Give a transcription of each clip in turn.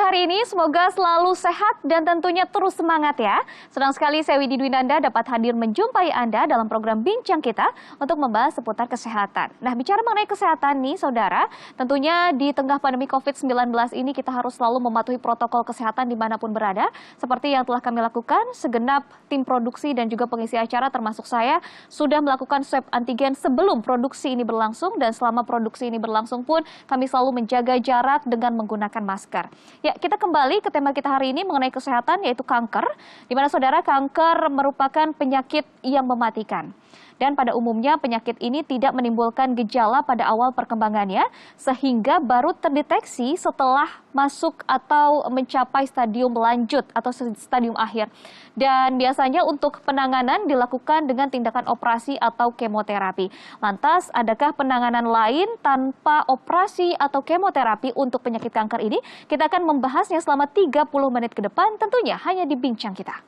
hari ini, semoga selalu sehat dan tentunya terus semangat ya. Senang sekali saya Widi Dwinanda dapat hadir menjumpai Anda dalam program Bincang Kita untuk membahas seputar kesehatan. Nah, bicara mengenai kesehatan nih saudara, tentunya di tengah pandemi COVID-19 ini kita harus selalu mematuhi protokol kesehatan dimanapun berada. Seperti yang telah kami lakukan, segenap tim produksi dan juga pengisi acara termasuk saya sudah melakukan swab antigen sebelum produksi ini berlangsung, dan selama produksi ini berlangsung pun kami selalu menjaga jarak dengan menggunakan masker. Ya, kita kembali ke tema kita hari ini mengenai kesehatan, yaitu kanker, di mana saudara, kanker merupakan penyakit yang mematikan. Dan pada umumnya penyakit ini tidak menimbulkan gejala pada awal perkembangannya, sehingga baru terdeteksi setelah masuk atau mencapai stadium lanjut atau stadium akhir. Dan biasanya untuk penanganan dilakukan dengan tindakan operasi atau kemoterapi. Lantas, adakah penanganan lain tanpa operasi atau kemoterapi untuk penyakit kanker ini? Kita akan membahasnya selama 30 menit ke depan, tentunya hanya di Bincang Kita.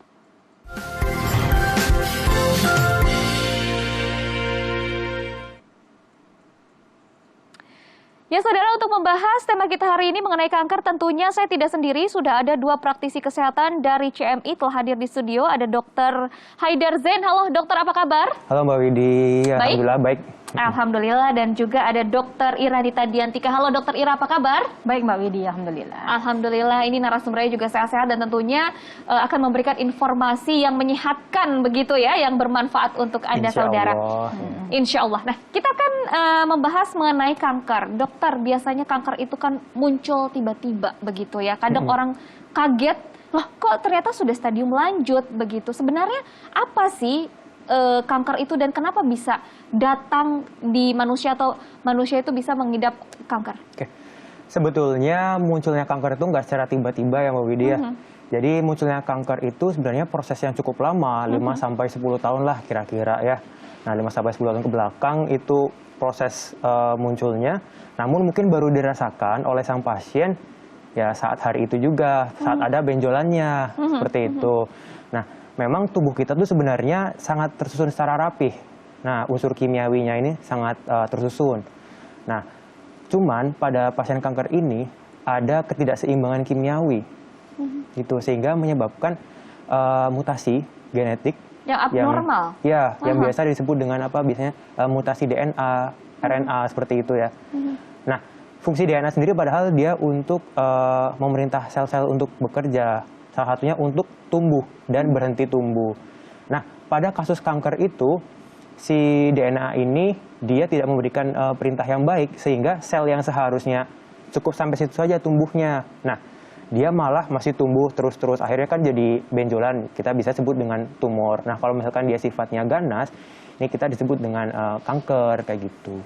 Ya saudara, untuk membahas tema kita hari ini mengenai kanker, tentunya saya tidak sendiri, sudah ada dua praktisi kesehatan dari CMI telah hadir di studio. Ada Dr. Haidar Zain. Halo dokter, apa kabar? Halo Mbak Widi, alhamdulillah baik. Alhamdulillah. Dan juga ada Dr. Ira Dita Diantika. Halo Dr. Ira, apa kabar? Baik Mbak Widi, alhamdulillah. Alhamdulillah, ini narasumbernya juga sehat-sehat dan tentunya akan memberikan informasi yang menyehatkan begitu ya, yang bermanfaat untuk Anda saudara. Insya Allah. Nah, kita akan membahas mengenai kanker. Dokter, biasanya kanker itu kan muncul tiba-tiba begitu ya. Kadang orang kaget, loh kok ternyata sudah stadium lanjut begitu. Sebenarnya apa sih kanker itu dan kenapa bisa datang di manusia atau manusia itu bisa mengidap kanker? Oke. Sebetulnya munculnya kanker itu nggak secara tiba-tiba ya Mbak Widi ya. Jadi munculnya kanker itu sebenarnya proses yang cukup lama, 5-10 tahun lah kira-kira ya. Nah, 5-10 tahun ke belakang itu proses munculnya, namun mungkin baru dirasakan oleh sang pasien ya saat hari itu juga, saat ada benjolannya, seperti itu. Nah, memang tubuh kita tuh sebenarnya sangat tersusun secara rapih. Nah, unsur kimiawinya ini sangat tersusun. Nah, cuman pada pasien kanker ini ada ketidakseimbangan kimiawi, gitu, sehingga menyebabkan mutasi genetik yang abnormal. Yang biasa disebut dengan apa? Biasanya mutasi DNA, RNA seperti itu ya. Nah, fungsi DNA sendiri padahal dia untuk memerintah sel-sel untuk bekerja. Salah satunya untuk tumbuh dan berhenti tumbuh. Nah, pada kasus kanker itu, si DNA ini dia tidak memberikan perintah yang baik, sehingga sel yang seharusnya cukup sampai situ saja tumbuhnya. Nah, dia malah masih tumbuh terus-terus. Akhirnya kan jadi benjolan, kita bisa sebut dengan tumor. Nah, kalau misalkan dia sifatnya ganas, ini kita disebut dengan kanker, kayak gitu.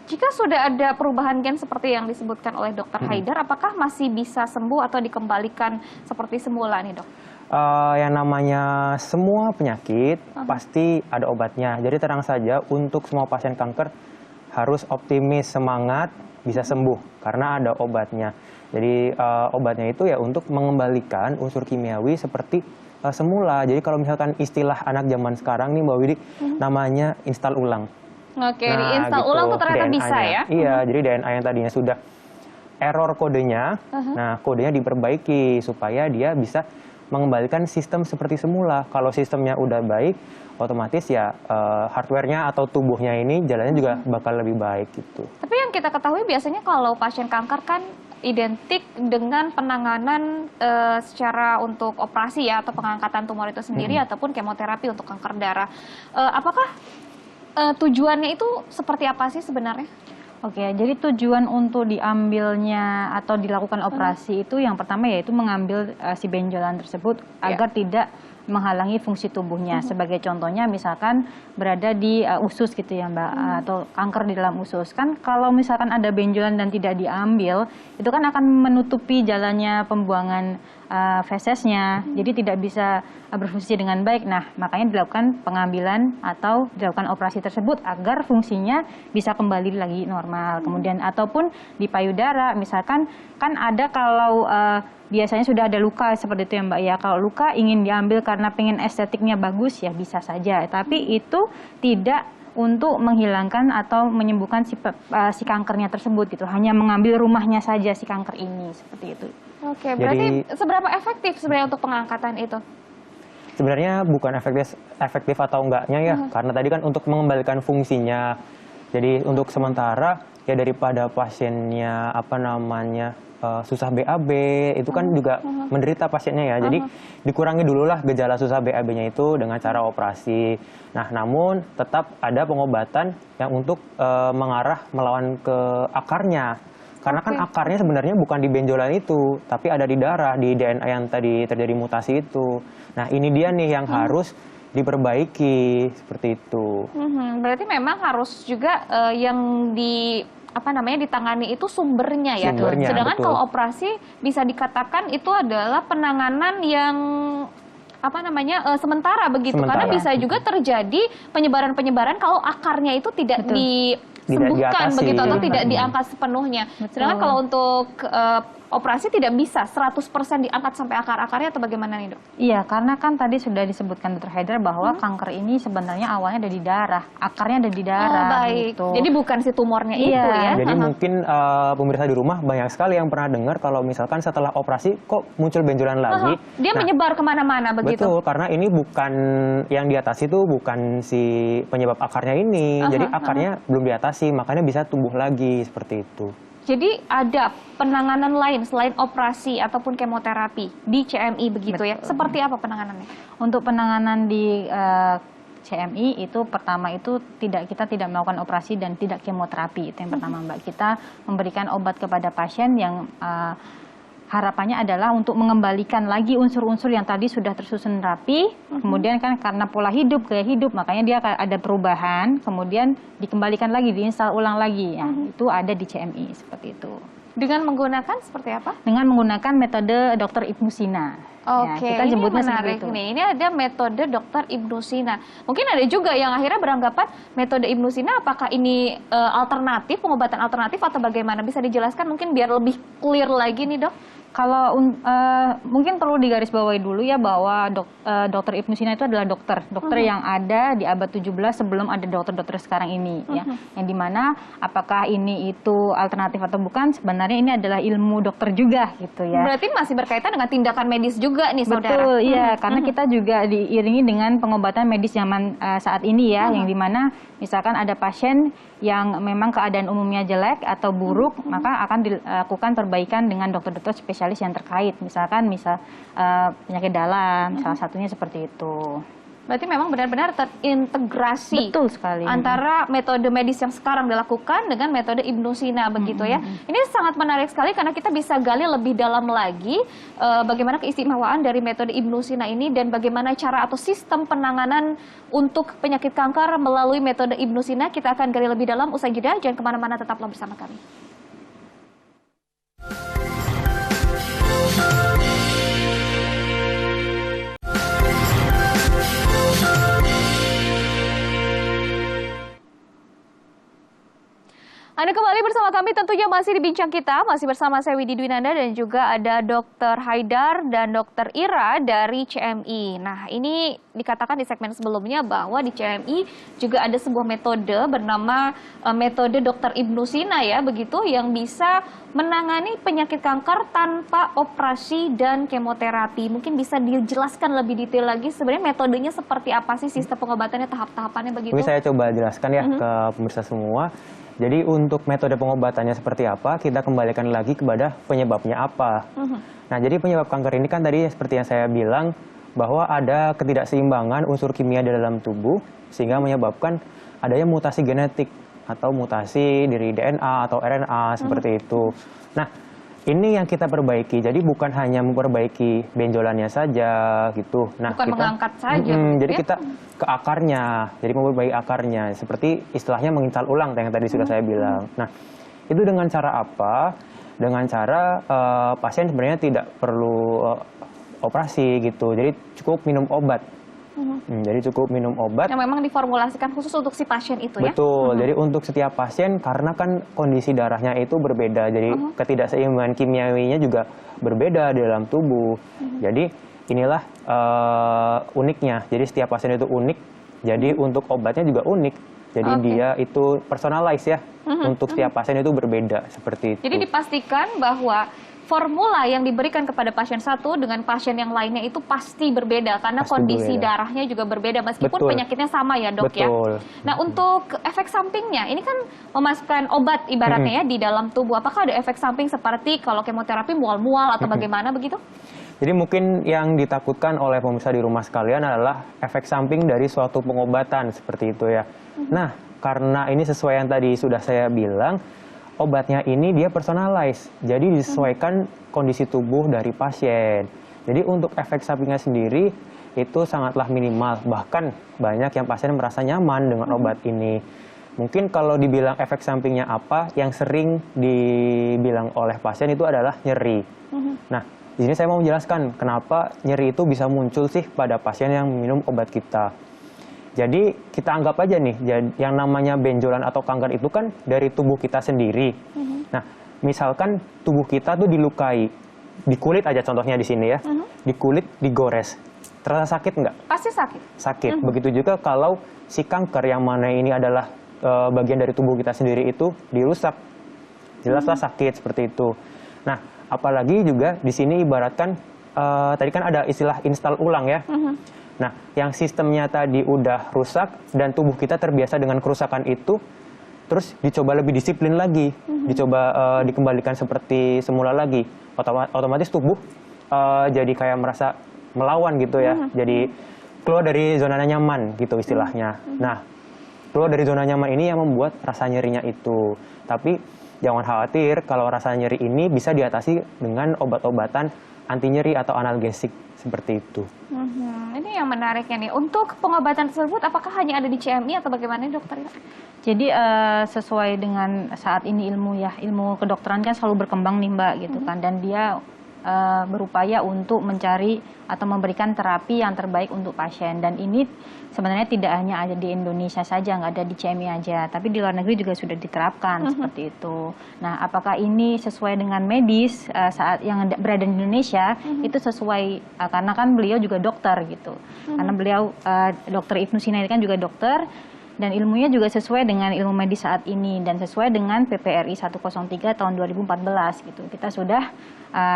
Jika sudah ada perubahan gen seperti yang disebutkan oleh Dr. Haidar, apakah masih bisa sembuh atau dikembalikan seperti semula nih dok? Yang namanya semua penyakit pasti ada obatnya. Jadi tenang saja, untuk semua pasien kanker harus optimis, semangat, bisa sembuh karena ada obatnya. Jadi obatnya itu ya untuk mengembalikan unsur kimiawi seperti semula. Jadi kalau misalkan istilah anak zaman sekarang nih Mbak Widi, namanya install ulang. Oke, diinstal ulang tuh ternyata bisa ya? Iya, jadi DNA yang tadinya sudah error kodenya, nah kodenya diperbaiki supaya dia bisa mengembalikan sistem seperti semula. Kalau sistemnya udah baik, otomatis ya hardware-nya atau tubuhnya ini jalannya juga bakal lebih baik gitu. Tapi yang kita ketahui biasanya kalau pasien kanker kan identik dengan penanganan secara untuk operasi ya, atau pengangkatan tumor itu sendiri ataupun kemoterapi untuk kanker darah. Apakah tujuannya itu seperti apa sih sebenarnya? Oke, jadi tujuan untuk diambilnya atau dilakukan operasi itu yang pertama yaitu mengambil si benjolan tersebut agar tidak menghalangi fungsi tubuhnya. Sebagai contohnya misalkan berada di usus gitu ya Mbak, atau kanker di dalam usus. Kan kalau misalkan ada benjolan dan tidak diambil, itu kan akan menutupi jalannya pembuangan fesesnya, jadi tidak bisa berfungsi dengan baik. Nah, makanya dilakukan pengambilan atau dilakukan operasi tersebut agar fungsinya bisa kembali lagi normal. Kemudian ataupun di payudara, misalkan kan ada kalau biasanya sudah ada luka seperti itu ya Mbak ya. Kalau luka ingin diambil karena pengen estetiknya bagus ya bisa saja. Tapi itu tidak untuk menghilangkan atau menyembuhkan si kankernya tersebut gitu. Hanya mengambil rumahnya saja si kanker ini, seperti itu. Oke, berarti seberapa efektif sebenarnya untuk pengangkatan itu? Sebenarnya bukan efektif atau enggaknya ya, karena tadi kan untuk mengembalikan fungsinya. Jadi untuk sementara ya daripada pasiennya susah BAB, itu kan juga menderita pasiennya ya. Jadi dikurangi dulu lah gejala susah BAB-nya itu dengan cara operasi. Nah, namun tetap ada pengobatan yang untuk mengarah melawan ke akarnya. Karena kan akarnya sebenarnya bukan di benjolan itu, tapi ada di darah, di DNA yang tadi terjadi mutasi itu. Nah, ini dia nih yang harus diperbaiki seperti itu. Berarti memang harus juga yang ditangani itu sumbernya ya. Sedangkan betul. kalau operasi bisa dikatakan itu adalah penanganan yang sementara begitu. Karena bisa juga terjadi penyebaran kalau akarnya itu tidak disembuhkan begitu atau tidak diangkat sepenuhnya. Sedangkan kalau untuk operasi tidak bisa 100% diangkat sampai akar-akarnya atau bagaimana nih, Dok? Iya, karena kan tadi sudah disebutkan Dr. Haidar bahwa kanker ini sebenarnya awalnya ada di darah, akarnya ada di darah. Baik. Gitu. Jadi bukan si tumornya itu ya. Jadi mungkin pemirsa di rumah banyak sekali yang pernah dengar kalau misalkan setelah operasi kok muncul benjolan lagi. Dia menyebar kemana-mana begitu. Betul, karena ini bukan yang di atas itu bukan si penyebab akarnya ini. Jadi akarnya belum diatasi, makanya bisa tumbuh lagi seperti itu. Jadi ada penanganan lain selain operasi ataupun kemoterapi di CMI begitu ya? Seperti apa penanganannya? Untuk penanganan di CMI itu pertama itu kita tidak melakukan operasi dan tidak kemoterapi, itu yang pertama, Mbak. Kita memberikan obat kepada pasien yang harapannya adalah untuk mengembalikan lagi unsur-unsur yang tadi sudah tersusun rapi, kemudian kan karena pola hidup, gaya hidup, makanya dia ada perubahan, kemudian dikembalikan lagi, diinstal ulang lagi. Ya, itu ada di CMI seperti itu. Dengan menggunakan seperti apa? Dengan menggunakan metode Dr. Ibnu Sina. Oke, ya, kita sebutnya ini menarik nih. Ini ada metode Dr. Ibnu Sina. Mungkin ada juga yang akhirnya beranggapan metode Ibnu Sina apakah ini alternatif, pengobatan alternatif atau bagaimana? Bisa dijelaskan mungkin biar lebih clear lagi nih, Dok? Kalau mungkin perlu digarisbawahi dulu ya bahwa Dr. Ibnu Sina itu adalah dokter yang ada di abad 17 sebelum ada dokter-dokter sekarang ini ya. Yang dimana apakah ini itu alternatif atau bukan, sebenarnya ini adalah ilmu dokter juga gitu ya. Berarti masih berkaitan dengan tindakan medis juga nih, Saudara. Betul, iya, karena kita juga diiringi dengan pengobatan medis zaman saat ini ya, yang dimana misalkan ada pasien yang memang keadaan umumnya jelek atau buruk, maka akan dilakukan perbaikan dengan dokter-dokter spesialis yang terkait. Misalkan penyakit dalam, salah satunya seperti itu. Berarti memang benar-benar terintegrasi. Betul sekali. Antara metode medis yang sekarang dilakukan dengan metode Ibnu Sina begitu ya. Ini sangat menarik sekali karena kita bisa gali lebih dalam lagi bagaimana keistimewaan dari metode Ibnu Sina ini dan bagaimana cara atau sistem penanganan untuk penyakit kanker melalui metode Ibnu Sina. Kita akan gali lebih dalam usai jeda. Jangan kemana-mana, tetaplah bersama kami. Anda kembali bersama kami, tentunya masih di Bincang Kita, masih bersama saya Widi Dwinanda dan juga ada Dr. Haidar dan Dr. Ira dari CMI. Nah, ini dikatakan di segmen sebelumnya bahwa di CMI juga ada sebuah metode bernama metode Dr. Ibnu Sina ya, begitu, yang bisa menangani penyakit kanker tanpa operasi dan kemoterapi. Mungkin bisa dijelaskan lebih detail lagi sebenarnya metodenya seperti apa sih, sistem pengobatannya, tahap-tahapannya begitu? Mungkin saya coba jelaskan ya ke pemirsa semua. Jadi untuk metode pengobatannya seperti apa, kita kembalikan lagi kepada penyebabnya apa. Nah, jadi penyebab kanker ini kan tadi seperti yang saya bilang, bahwa ada ketidakseimbangan unsur kimia di dalam tubuh, sehingga menyebabkan adanya mutasi genetik atau mutasi dari DNA atau RNA seperti itu. Nah, ini yang kita perbaiki, jadi bukan hanya memperbaiki benjolannya saja gitu. Nah, bukan kita mengangkat saja. Jadi kita ke akarnya, jadi memperbaiki akarnya, seperti istilahnya menginstal ulang yang tadi sudah saya bilang. Nah, itu dengan cara apa? Dengan cara pasien sebenarnya tidak perlu operasi gitu, jadi cukup minum obat. Jadi cukup minum obat. Yang memang diformulasikan khusus untuk si pasien itu ya? Betul, jadi untuk setiap pasien karena kan kondisi darahnya itu berbeda, jadi ketidakseimbangan kimiawinya juga berbeda di dalam tubuh. Jadi inilah uniknya, jadi setiap pasien itu unik, jadi untuk obatnya juga unik. Jadi dia itu personalize ya, untuk setiap pasien itu berbeda seperti itu. Jadi dipastikan bahwa formula yang diberikan kepada pasien satu dengan pasien yang lainnya itu pasti berbeda karena Pasti kondisi berbeda. darahnya juga berbeda meskipun Betul. penyakitnya sama ya dok ya. Betul. Nah untuk efek sampingnya ini kan memasukkan obat ibaratnya ya di dalam tubuh. Apakah ada efek samping seperti kalau kemoterapi mual-mual atau bagaimana begitu? Jadi mungkin yang ditakutkan oleh pemirsa di rumah sekalian adalah efek samping dari suatu pengobatan seperti itu ya. Nah, karena ini sesuai yang tadi sudah saya bilang, obatnya ini dia personalized. Jadi disesuaikan kondisi tubuh dari pasien. Jadi untuk efek sampingnya sendiri itu sangatlah minimal. Bahkan banyak yang pasien merasa nyaman dengan obat ini. Mungkin kalau dibilang efek sampingnya apa, yang sering dibilang oleh pasien itu adalah nyeri. Nah, di sini saya mau menjelaskan kenapa nyeri itu bisa muncul sih pada pasien yang minum obat kita. Jadi kita anggap aja nih, yang namanya benjolan atau kanker itu kan dari tubuh kita sendiri. Nah, misalkan tubuh kita tuh dilukai, di kulit aja contohnya di sini ya, di kulit digores, terasa sakit nggak? Pasti sakit. Sakit. Begitu juga kalau si kanker yang mana ini adalah bagian dari tubuh kita sendiri itu dirusak, jelaslah sakit seperti itu. Nah, apalagi juga di sini ibaratkan tadi kan ada istilah install ulang ya. Nah, yang sistemnya tadi udah rusak dan tubuh kita terbiasa dengan kerusakan itu, terus dicoba lebih disiplin lagi, dicoba dikembalikan seperti semula lagi, otomatis tubuh jadi kayak merasa melawan gitu ya, jadi keluar dari zona nyaman gitu istilahnya. Nah, keluar dari zona nyaman ini yang membuat rasa nyerinya itu. Tapi jangan khawatir kalau rasa nyeri ini bisa diatasi dengan obat-obatan anti nyeri atau analgesik seperti itu. Ini yang menariknya nih. Untuk pengobatan tersebut apakah hanya ada di CMI atau bagaimana dokter? Jadi sesuai dengan saat ini ilmu kedokteran kan selalu berkembang nih Mbak gitu kan, dan dia berupaya untuk mencari atau memberikan terapi yang terbaik untuk pasien, dan ini sebenarnya tidak hanya ada di Indonesia saja, nggak ada di CMI aja, tapi di luar negeri juga sudah diterapkan seperti itu. Nah, apakah ini sesuai dengan medis saat yang berada di Indonesia? Itu sesuai karena kan beliau juga dokter gitu, karena beliau Dr. Ibnu Sina ini kan juga dokter. Dan ilmunya juga sesuai dengan ilmu medis saat ini dan sesuai dengan PPRI 103 tahun 2014 gitu. Kita sudah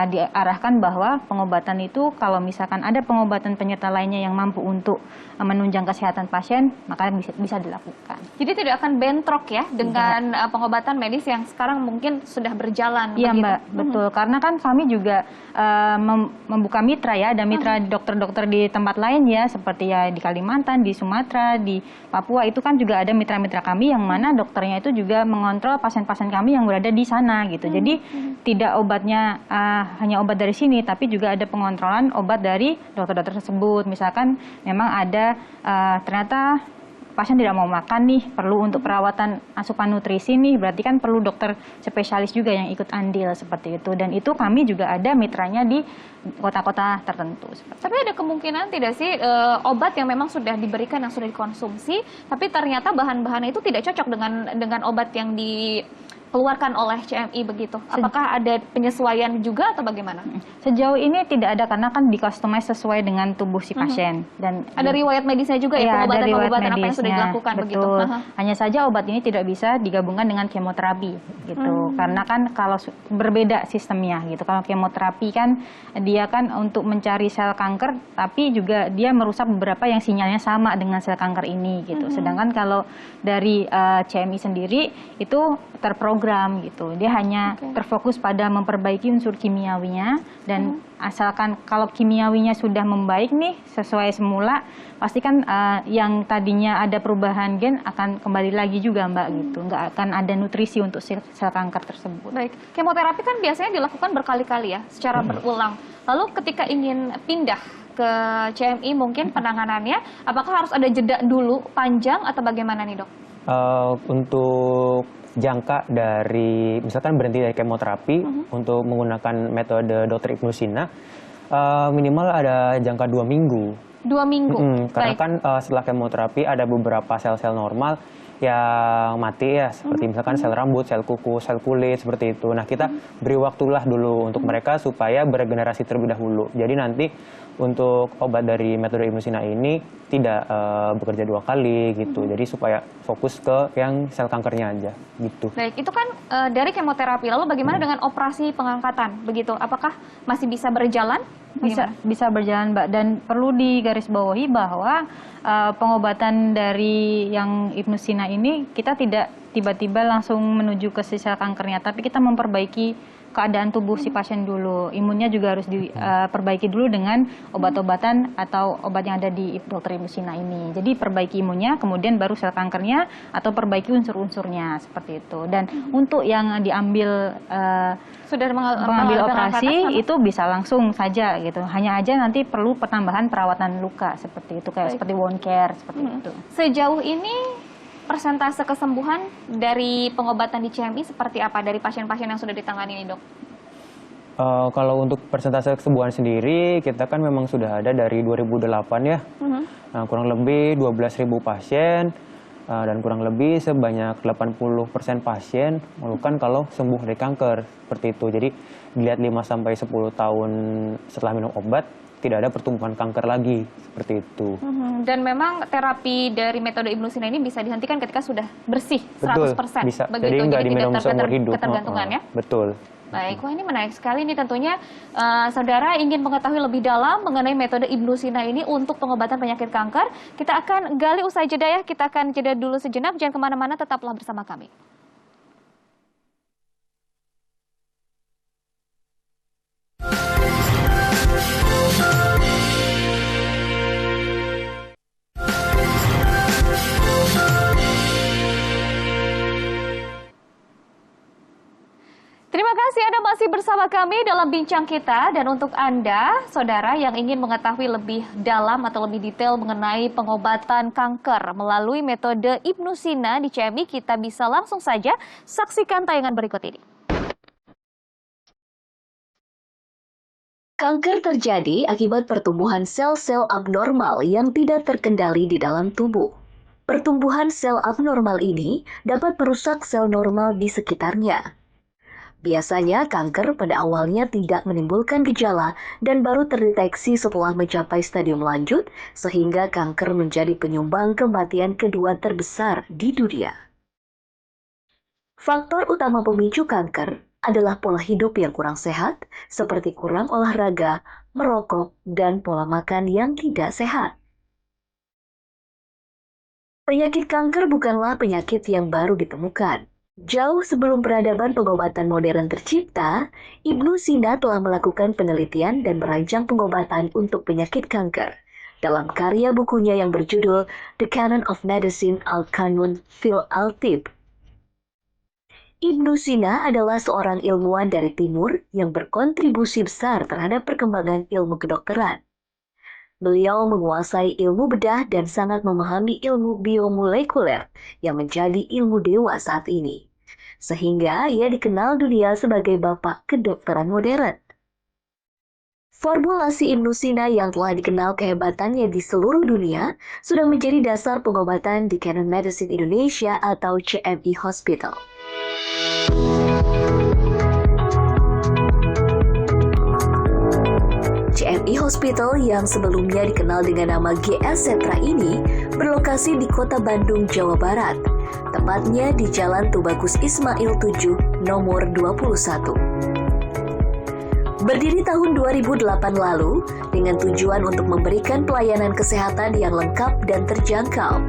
diarahkan bahwa pengobatan itu kalau misalkan ada pengobatan penyerta lainnya yang mampu untuk menunjang kesehatan pasien, maka bisa dilakukan. Jadi tidak akan bentrok ya dengan pengobatan medis yang sekarang mungkin sudah berjalan. Iya begitu? Mbak, betul. Karena kan kami juga membuka mitra ya, ada mitra dokter-dokter di tempat lain ya, seperti ya di Kalimantan, di Sumatera, di Papua, itu kan juga ada mitra-mitra kami yang mana dokternya itu juga mengontrol pasien-pasien kami yang berada di sana gitu. Jadi tidak obatnya hanya obat dari sini, tapi juga ada pengontrolan obat dari dokter-dokter tersebut. Misalkan memang ada ternyata pasien tidak mau makan nih, perlu untuk perawatan asupan nutrisi nih, berarti kan perlu dokter spesialis juga yang ikut andil seperti itu. Dan itu kami juga ada mitranya di kota-kota tertentu. Tapi ada kemungkinan tidak sih obat yang memang sudah diberikan, yang sudah dikonsumsi, tapi ternyata bahan-bahannya itu tidak cocok dengan obat yang dikeluarkan oleh CMI begitu? Apakah ada penyesuaian juga atau bagaimana? Sejauh ini tidak ada, karena kan di-customize sesuai dengan tubuh si pasien. Dan ada riwayat medisnya juga ya, pengobatan-pengobatan apa yang sudah dilakukan begitu? Betul. Hanya saja obat ini tidak bisa digabungkan dengan kemoterapi gitu. Karena kan kalau berbeda sistemnya gitu. Kalau kemoterapi kan dia kan untuk mencari sel kanker, tapi juga dia merusak beberapa yang sinyalnya sama dengan sel kanker ini gitu. Sedangkan kalau dari CMI sendiri itu terprogram gitu. Dia hanya terfokus pada memperbaiki unsur kimiawinya, dan asalkan kalau kimiawinya sudah membaik nih sesuai semula, pasti kan yang tadinya ada perubahan gen akan kembali lagi juga Mbak gitu. Nggak akan ada nutrisi untuk sel kanker tersebut. Baik, kemoterapi kan biasanya dilakukan berkali-kali ya, secara berulang. Lalu ketika ingin pindah ke CMI mungkin penanganannya, apakah harus ada jeda dulu panjang atau bagaimana nih dok? Untuk jangka dari misalkan berhenti dari kemoterapi untuk menggunakan metode Dr. Ibnu Sina, minimal ada jangka 2 minggu. 2 minggu. Karena kan setelah kemoterapi ada beberapa sel-sel normal yang mati ya, seperti misalkan sel rambut, sel kuku, sel kulit seperti itu. Nah, kita beri waktulah dulu untuk mereka supaya beregenerasi terlebih dahulu. Jadi nanti untuk obat dari metode Ibnusina ini tidak bekerja 2 kali gitu. Jadi supaya fokus ke yang sel kankernya aja gitu. Baik, itu kan dari kemoterapi. Lalu bagaimana dengan operasi pengangkatan? Begitu, apakah masih bisa berjalan? Bisa berjalan, Mbak. Dan perlu digarisbawahi bahwa pengobatan dari yang Ibnusina ini kita tidak tiba-tiba langsung menuju ke si sel kankernya, tapi kita memperbaiki keadaan tubuh si pasien dulu. Imunnya juga harus diperbaiki dulu dengan obat-obatan atau obat yang ada di dokter Ibnusina ini. Jadi perbaiki imunnya, kemudian baru sel kankernya atau perbaiki unsur-unsurnya seperti itu. Dan untuk yang diambil Sudah mengambil operasi itu bisa langsung saja gitu. Hanya aja nanti perlu pertambahan perawatan luka seperti itu, kayak seperti wound care seperti itu. Sejauh ini persentase kesembuhan dari pengobatan di CMI seperti apa dari pasien-pasien yang sudah ditangani ini, Dok? Kalau untuk persentase kesembuhan sendiri, kita kan memang sudah ada dari 2008 ya. Nah, kurang lebih 12.000 pasien dan kurang lebih sebanyak 80% pasien mengeluhkan kalau sembuh dari kanker seperti itu. Jadi dilihat 5-10 tahun setelah minum obat, tidak ada pertumbuhan kanker lagi seperti itu. Dan memang terapi dari metode Ibnusina ini bisa dihentikan ketika sudah bersih 100%. Betul, bisa. Begitu. Jadi nggak diminum tidak seumur hidup. ketergantungan ya. Betul. Baik, wah ini menarik sekali nih tentunya. Saudara ingin mengetahui lebih dalam mengenai metode Ibnusina ini untuk pengobatan penyakit kanker. Kita akan gali usai jeda ya. Kita akan jeda dulu sejenak. Jangan kemana-mana, tetaplah bersama kami. Terima kasih Anda masih bersama kami dalam bincang kita, dan untuk Anda, saudara yang ingin mengetahui lebih dalam atau lebih detail mengenai pengobatan kanker melalui metode Ibnusina di CMI, kita bisa langsung saja saksikan tayangan berikut ini. Kanker terjadi akibat pertumbuhan sel-sel abnormal yang tidak terkendali di dalam tubuh. Pertumbuhan sel abnormal ini dapat merusak sel normal di sekitarnya. Biasanya kanker pada awalnya tidak menimbulkan gejala dan baru terdeteksi setelah mencapai stadium lanjut, sehingga kanker menjadi penyumbang kematian kedua terbesar di dunia. Faktor utama pemicu kanker adalah pola hidup yang kurang sehat, seperti kurang olahraga, merokok, dan pola makan yang tidak sehat. Penyakit kanker bukanlah penyakit yang baru ditemukan. Jauh sebelum peradaban pengobatan modern tercipta, Ibnusina telah melakukan penelitian dan merancang pengobatan untuk penyakit kanker. Dalam karya bukunya yang berjudul The Canon of Medicine Al-Qanun fil Al-Tib. Ibnusina adalah seorang ilmuwan dari timur yang berkontribusi besar terhadap perkembangan ilmu kedokteran. Beliau menguasai ilmu bedah dan sangat memahami ilmu biomolekuler yang menjadi ilmu dewa saat ini. Sehingga ia dikenal dunia sebagai bapak kedokteran modern. Formulasi Ibnusina yang telah dikenal kehebatannya di seluruh dunia sudah menjadi dasar pengobatan di Canon Medicine Indonesia atau CMI Hospital. CMI Hospital yang sebelumnya dikenal dengan nama GS Setra ini berlokasi di Kota Bandung, Jawa Barat, tepatnya di Jalan Tubagus Ismail 7, nomor 21. Berdiri tahun 2008 lalu dengan tujuan untuk memberikan pelayanan kesehatan yang lengkap dan terjangkau.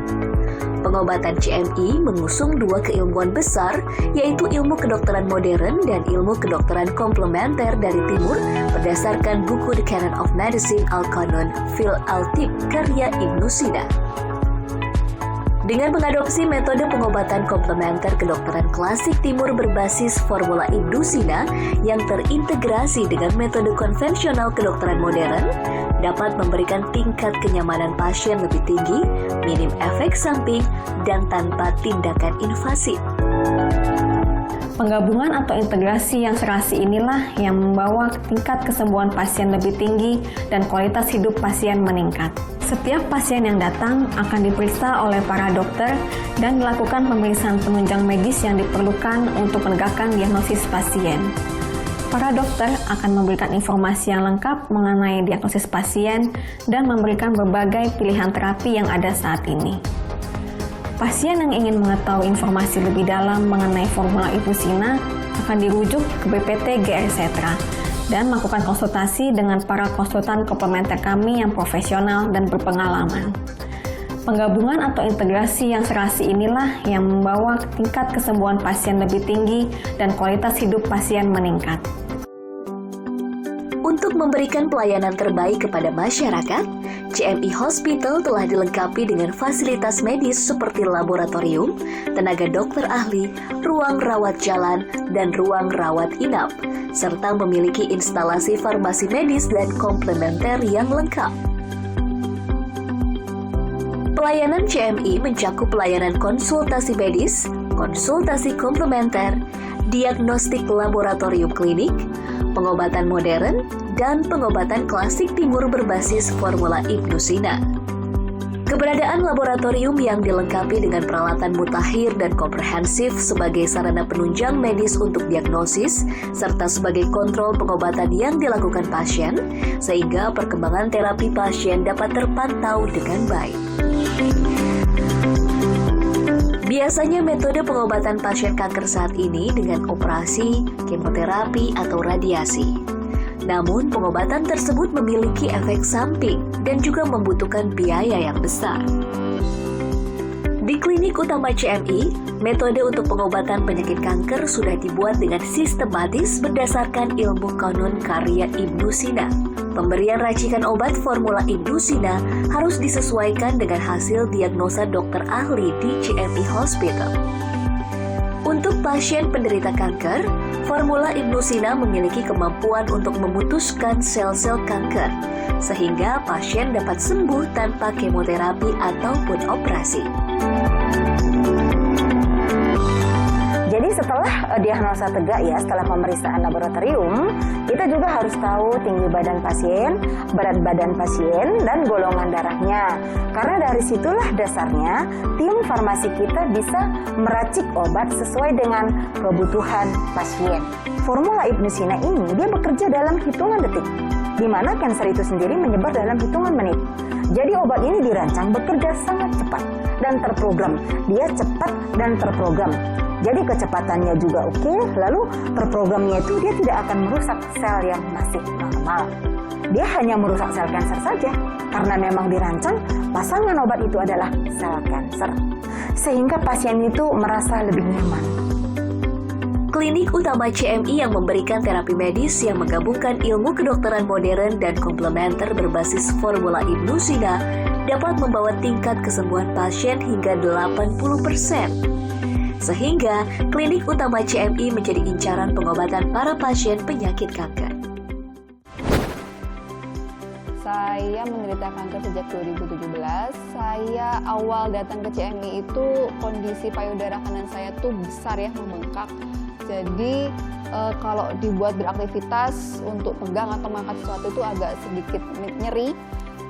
Pengobatan CMI mengusung dua keilmuan besar, yaitu ilmu kedokteran modern dan ilmu kedokteran komplementer dari timur berdasarkan buku The Canon of Medicine Al-Qanun fil Al-Tib karya Ibnusina. Dengan mengadopsi metode pengobatan komplementer kedokteran klasik timur berbasis formula Ibnusina yang terintegrasi dengan metode konvensional kedokteran modern, dapat memberikan tingkat kenyamanan pasien lebih tinggi, minim efek samping, dan tanpa tindakan invasif. Penggabungan atau integrasi yang serasi inilah yang membawa tingkat kesembuhan pasien lebih tinggi dan kualitas hidup pasien meningkat. Setiap pasien yang datang akan diperiksa oleh para dokter dan dilakukan pemeriksaan penunjang medis yang diperlukan untuk menegakkan diagnosis pasien. Para dokter akan memberikan informasi yang lengkap mengenai diagnosis pasien dan memberikan berbagai pilihan terapi yang ada saat ini. Pasien yang ingin mengetahui informasi lebih dalam mengenai formula Ibnusina akan dirujuk ke BPT GR Setra dan melakukan konsultasi dengan para konsultan komplementer kami yang profesional dan berpengalaman. Penggabungan atau integrasi yang serasi inilah yang membawa tingkat kesembuhan pasien lebih tinggi dan kualitas hidup pasien meningkat. Untuk memberikan pelayanan terbaik kepada masyarakat, CMI Hospital telah dilengkapi dengan fasilitas medis seperti laboratorium, tenaga dokter ahli, ruang rawat jalan, dan ruang rawat inap, serta memiliki instalasi farmasi medis dan komplementer yang lengkap. Pelayanan CMI mencakup pelayanan konsultasi medis, konsultasi komplementer, diagnostik laboratorium klinik, pengobatan modern, dan pengobatan klasik timur berbasis formula Ibnusina. Keberadaan laboratorium yang dilengkapi dengan peralatan mutakhir dan komprehensif sebagai sarana penunjang medis untuk diagnosis, serta sebagai kontrol pengobatan yang dilakukan pasien, sehingga perkembangan terapi pasien dapat terpantau dengan baik. Biasanya metode pengobatan pasien kanker saat ini dengan operasi, kemoterapi, atau radiasi. Namun, pengobatan tersebut memiliki efek samping dan juga membutuhkan biaya yang besar. Di klinik utama CMI, metode untuk pengobatan penyakit kanker sudah dibuat dengan sistematis berdasarkan ilmu konon karya Ibnusina. Pemberian racikan obat formula Ibnusina harus disesuaikan dengan hasil diagnosa dokter ahli di CMI Hospital. Untuk pasien penderita kanker, formula Ibnusina memiliki kemampuan untuk memutuskan sel-sel kanker, sehingga pasien dapat sembuh tanpa kemoterapi ataupun operasi. Jadi setelah diagnosa tegak ya, setelah pemeriksaan laboratorium, kita juga harus tahu tinggi badan pasien, berat badan pasien, dan golongan darahnya. Karena dari situlah dasarnya tim farmasi kita bisa meracik obat sesuai dengan kebutuhan pasien. Formula Ibnusina ini dia bekerja dalam hitungan detik, di mana kanker itu sendiri menyebar dalam hitungan menit. Jadi obat ini dirancang bekerja sangat cepat dan terprogram. Dia cepat dan terprogram. Jadi kecepatannya juga oke, lalu terprogramnya itu dia tidak akan merusak sel yang masih normal. Dia hanya merusak sel kanker saja, karena memang dirancang pasangan obat itu adalah sel kanker. Sehingga pasien itu merasa lebih nyaman. Klinik utama CMI yang memberikan terapi medis yang menggabungkan ilmu kedokteran modern dan komplementer berbasis formula Ibnusina dapat membawa tingkat kesembuhan pasien hingga 80%. Sehingga klinik utama CMI menjadi incaran pengobatan para pasien penyakit kanker. Saya menderita kanker sejak 2017. Saya awal datang ke CMI itu kondisi payudara kanan saya tuh besar ya, membengkak. Jadi kalau dibuat beraktivitas untuk pegang atau mengangkat sesuatu itu agak sedikit nyeri.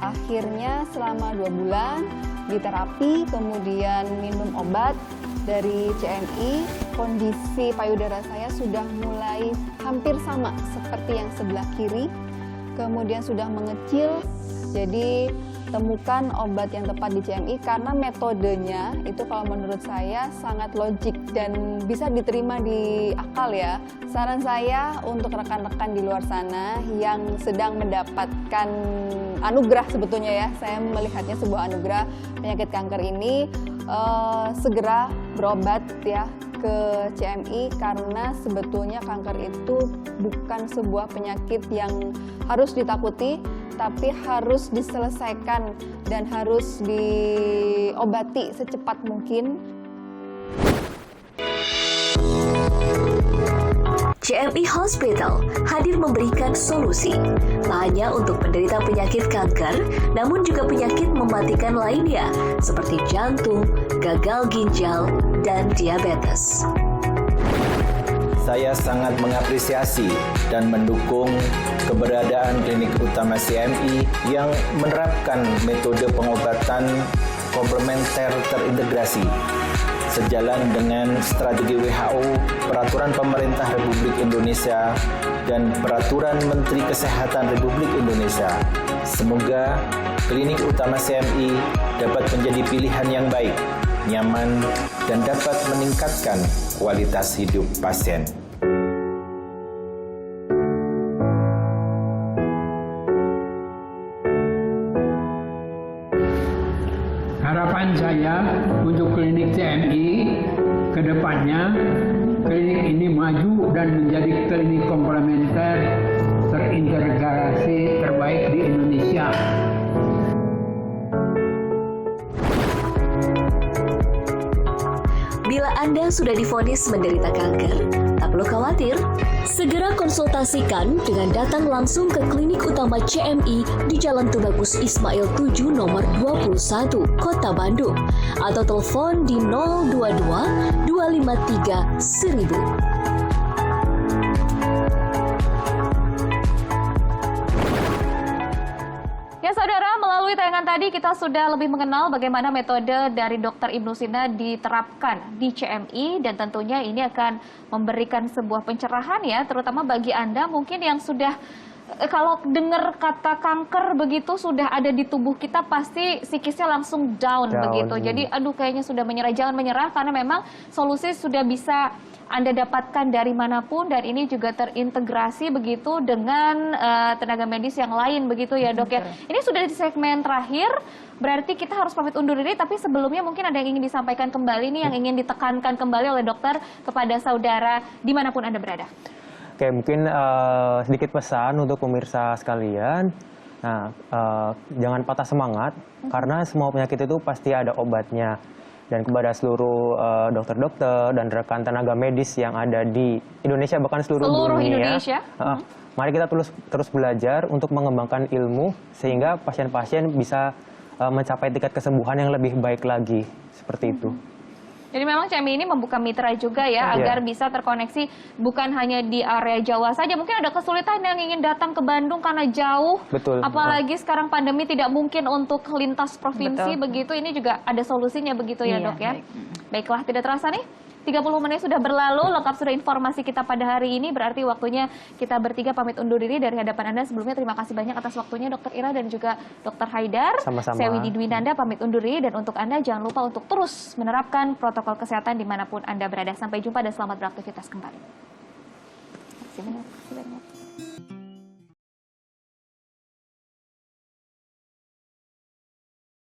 Akhirnya selama 2 bulan diterapi, kemudian minum obat dari CMI, kondisi payudara saya sudah mulai hampir sama seperti yang sebelah kiri, kemudian sudah mengecil. Jadi temukan obat yang tepat di CMI karena metodenya itu kalau menurut saya sangat logik dan bisa diterima di akal ya. Saran saya untuk rekan-rekan di luar sana yang sedang mendapatkan anugerah sebetulnya ya, saya melihatnya sebuah anugerah penyakit kanker ini, segera berobat ya ke CMI karena sebetulnya kanker itu bukan sebuah penyakit yang harus ditakuti, tapi harus diselesaikan dan harus diobati secepat mungkin. CMI Hospital hadir memberikan solusi, tak hanya untuk penderita penyakit kanker, namun juga penyakit mematikan lainnya, seperti jantung, gagal ginjal, dan diabetes. Saya sangat mengapresiasi dan mendukung keberadaan klinik utama CMI yang menerapkan metode pengobatan komplementer terintegrasi, sejalan dengan strategi WHO, peraturan pemerintah Republik Indonesia, dan peraturan Menteri Kesehatan Republik Indonesia. Semoga klinik utama CMI dapat menjadi pilihan yang baik, nyaman, dan dapat meningkatkan kualitas hidup pasien. Harapan saya untuk klinik CMI ke depannya, klinik ini maju dan menjadi klinik komplementer terintegrasi terbaik di Indonesia. Bila Anda sudah divonis menderita kanker, tak perlu khawatir. Segera konsultasikan dengan datang langsung ke klinik utama CMI di Jalan Tubagus Ismail 7 nomor 21, Kota Bandung, atau telepon di 022 253 1000. Ya saudara, melalui tayangan tadi kita sudah lebih mengenal bagaimana metode dari Dr. Ibnu Sina diterapkan di CMI, dan tentunya ini akan memberikan sebuah pencerahan ya, terutama bagi Anda mungkin yang sudah kalau dengar kata kanker begitu sudah ada di tubuh kita, pasti psikisnya langsung down begitu. Jadi aduh kayaknya sudah menyerah. Jangan menyerah, karena memang solusi sudah bisa Anda dapatkan dari manapun, dan ini juga terintegrasi begitu dengan tenaga medis yang lain begitu ya dok ya. Ini sudah di segmen terakhir, berarti kita harus pamit undur diri, tapi sebelumnya mungkin ada yang ingin disampaikan kembali nih, yang ingin ditekankan kembali oleh dokter kepada saudara dimanapun Anda berada. Oke, mungkin sedikit pesan untuk pemirsa sekalian. Nah, jangan patah semangat, karena semua penyakit itu pasti ada obatnya. Dan kepada seluruh dokter-dokter dan rekan tenaga medis yang ada di Indonesia, bahkan seluruh dunia, Indonesia. Mari kita terus belajar untuk mengembangkan ilmu sehingga pasien-pasien bisa mencapai tingkat kesembuhan yang lebih baik lagi, seperti itu. Jadi memang CMI ini membuka mitra juga ya, agar bisa terkoneksi bukan hanya di area Jawa saja. Mungkin ada kesulitan yang ingin datang ke Bandung karena jauh. Betul. Apalagi sekarang pandemi tidak mungkin untuk lintas provinsi begitu. Ini juga ada solusinya begitu ya dok ya. Baiklah, tidak terasa nih 30 menit sudah berlalu, lengkap sudah informasi kita pada hari ini. Berarti waktunya kita bertiga pamit undur diri dari hadapan Anda. Sebelumnya terima kasih banyak atas waktunya Dr. Ira dan juga Dr. Haidar. Sama-sama. Saya Widi Dwinanda pamit undur diri, dan untuk Anda jangan lupa untuk terus menerapkan protokol kesehatan dimanapun Anda berada. Sampai jumpa dan selamat beraktivitas kembali. Terima kasih banyak.